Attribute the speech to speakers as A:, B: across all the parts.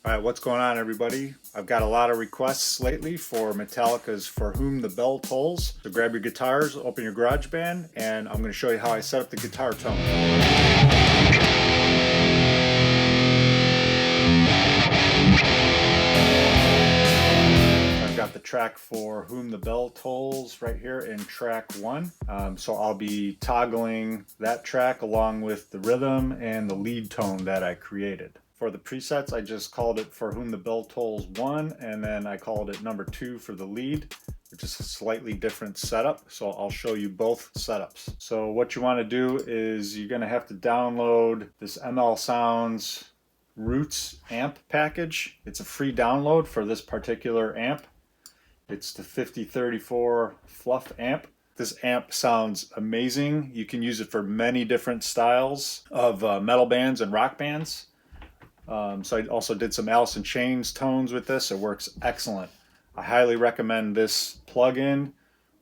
A: All right, what's going on, everybody? I've got a lot of requests lately for Metallica's For Whom the Bell Tolls. So grab your guitars, open your Garageband, and I'm going to show you how I set up the guitar tone. I've got the track For Whom the Bell Tolls right here in track 1. So I'll be toggling that track along with the rhythm and the lead tone that I created. For the presets, I just called it For Whom the Bell Tolls 1, and then I called it number 2 for the lead, which is a slightly different setup. So I'll show you both setups. So what you want to do is you're going to have to download this ML Sounds Roots amp package. It's a free download for this particular amp. It's the 5034 Fluff amp. This amp sounds amazing. You can use it for many different styles of metal bands and rock bands. So I also did some Alice in Chains tones with this. It works excellent. I highly recommend this plugin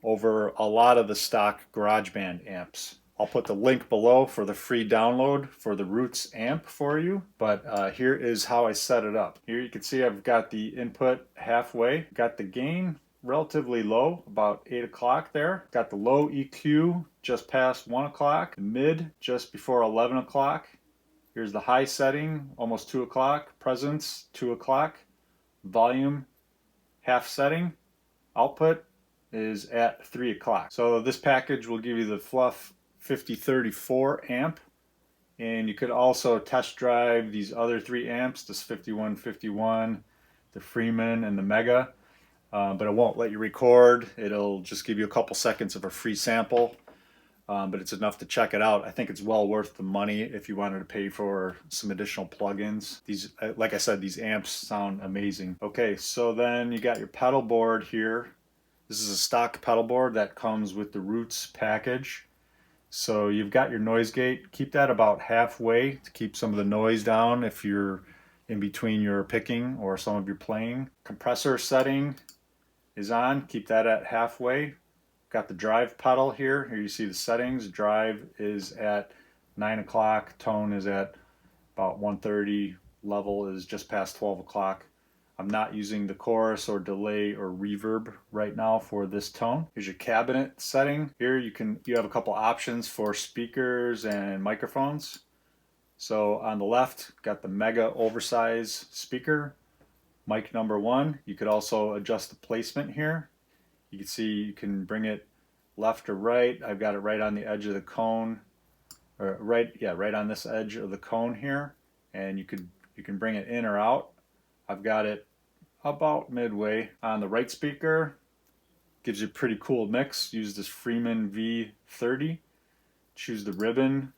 A: over a lot of the stock GarageBand amps. I'll put the link below for the free download for the Roots amp for you, but here is how I set it up. Here you can see I've got the input halfway, got the gain relatively low, about 8 o'clock there. Got the low EQ just past 1 o'clock, mid just before 11 o'clock. Here's the high setting, almost 2 o'clock, presence, 2 o'clock, volume, half setting, output is at 3 o'clock. So this package will give you the Fluff 5034 amp, and you could also test drive these other 3 amps, this 5151, the Freeman, and the Mega, but it won't let you record. It'll just give you a couple seconds of a free sample. But it's enough to check it out. I think it's well worth the money if you wanted to pay for some additional plugins. These, like I said, these amps sound amazing. Okay, so then you got your pedal board here. This is a stock pedal board that comes with the Roots package. So you've got your noise gate. Keep that about halfway to keep some of the noise down if you're in between your picking or some of your playing. Compressor setting is on. Keep that at halfway. Got the drive pedal here. Here you see the settings. Drive is at 9 o'clock. Tone is at about 1:30. Level is just past 12 o'clock. I'm not using the chorus or delay or reverb right now for this tone. Here's your cabinet setting. Here you have a couple options for speakers and microphones. So on the left, got the Mega oversize speaker, mic number 1. You could also adjust the placement here. You can see you can bring it left or right. I've got it right on the edge of the cone, or right on this edge of the cone here, and you can bring it in or out. I've got it about midway. On the right speaker, gives you a pretty cool mix. Use this Freeman V30. Choose the ribbon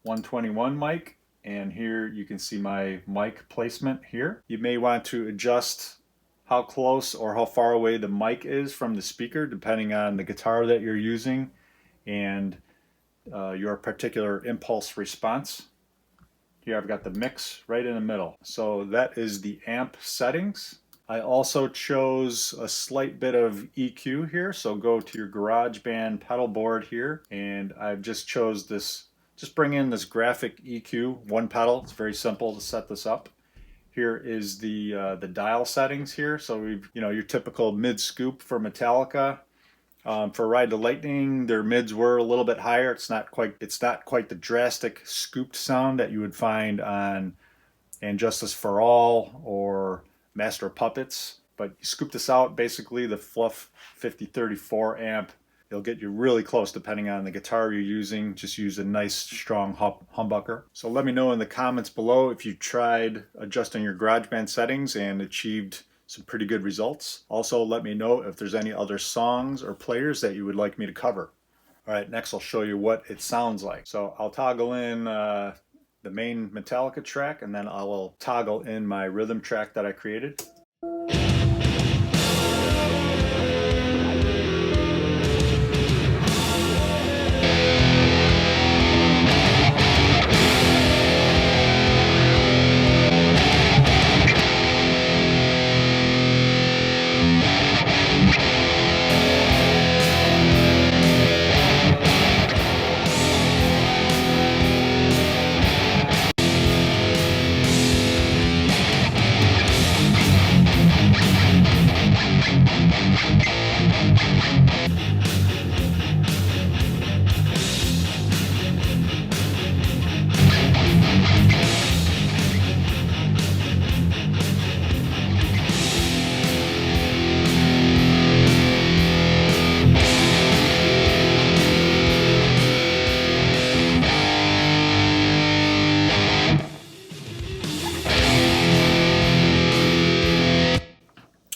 A: 121 mic, and here you can see my mic placement here. You may want to adjust how close or how far away the mic is from the speaker depending on the guitar that you're using and your particular impulse response. Here I've got the mix right in the middle. So that is the amp settings. I also chose a slight bit of EQ here, so go to your GarageBand pedal board here, and I've just chose this, just bring in this graphic EQ, one pedal. It's very simple to set this up. Here is the dial settings here. So we've, your typical mid scoop for Metallica. For Ride the Lightning, their mids were a little bit higher. It's not quite the drastic scooped sound that you would find on And Justice for All or Master of Puppets. But you scoop this out, basically the Fluff 5034 amp. It'll get you really close depending on the guitar you're using. Just use a nice strong humbucker. So let me know in the comments below if you tried adjusting your GarageBand settings and achieved some pretty good results. Also let me know if there's any other songs or players that you would like me to cover. All right, next I'll show you what it sounds like. So I'll toggle in the main Metallica track, and then I will toggle in my rhythm track that I created.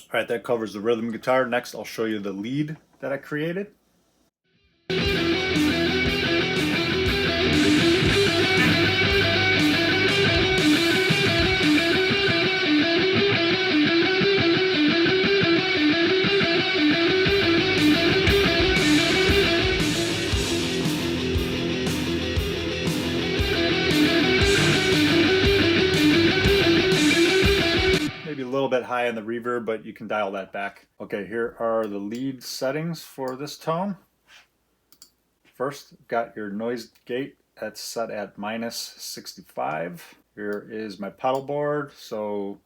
A: All right, that covers the rhythm guitar. Next, I'll show you the lead that I created. Maybe a little bit high on the reverb, but you can dial that back. Okay, here are the lead settings for this tone. First, got your noise gate that's set at -65. Here is my pedal board. So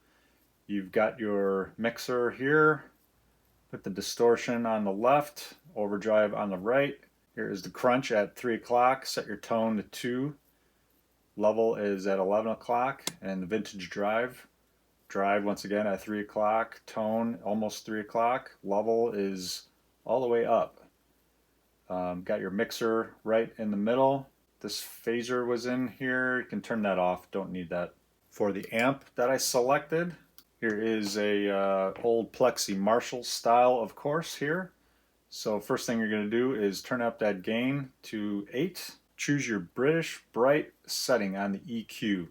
A: you've got your mixer here. Put the distortion on the left, overdrive on the right. Here is the crunch at 3 o'clock. Set your tone to 2. Level is at 11 o'clock. And the vintage drive. Drive once again at 3 o'clock. Tone almost 3 o'clock. Level is all the way up. Got your mixer right in the middle. This phaser was in here. You can turn that off. Don't need that. For the amp that I selected, here is a old Plexi Marshall style, of course, here. So first thing you're going to do is turn up that gain to 8. Choose your British Bright setting on the EQ.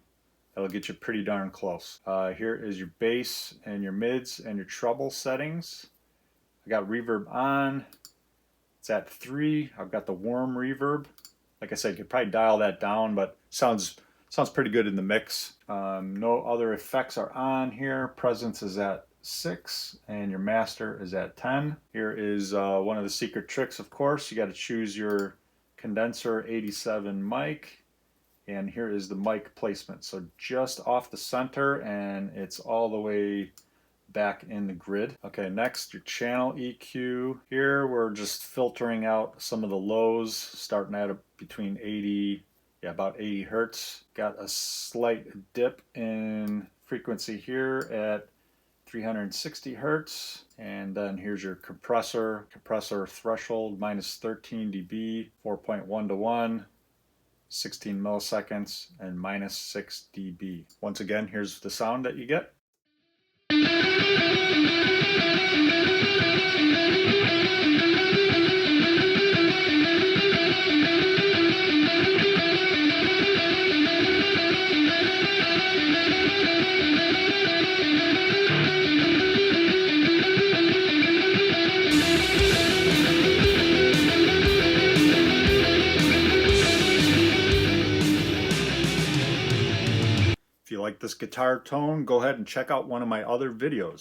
A: That'll get you pretty darn close. Here is your bass and your mids and your treble settings. I got reverb on. It's at 3. I've got the warm reverb. Like I said, you could probably dial that down, but sounds pretty good in the mix. No other effects are on here. Presence is at 6 and your master is at 10. Here is one of the secret tricks, of course. You got to choose your condenser 87 mic, and here is the mic placement. So just off the center, and it's all the way back in the grid. Okay, next your channel EQ. Here we're just filtering out some of the lows, starting at between 80, about 80 hertz. Got a slight dip in frequency here at 360 hertz. And then here's your compressor threshold -13 dB, 4.1 to 1. 16 milliseconds and -6 dB. Once again, here's the sound that you get. If you like this guitar tone, go ahead and check out one of my other videos.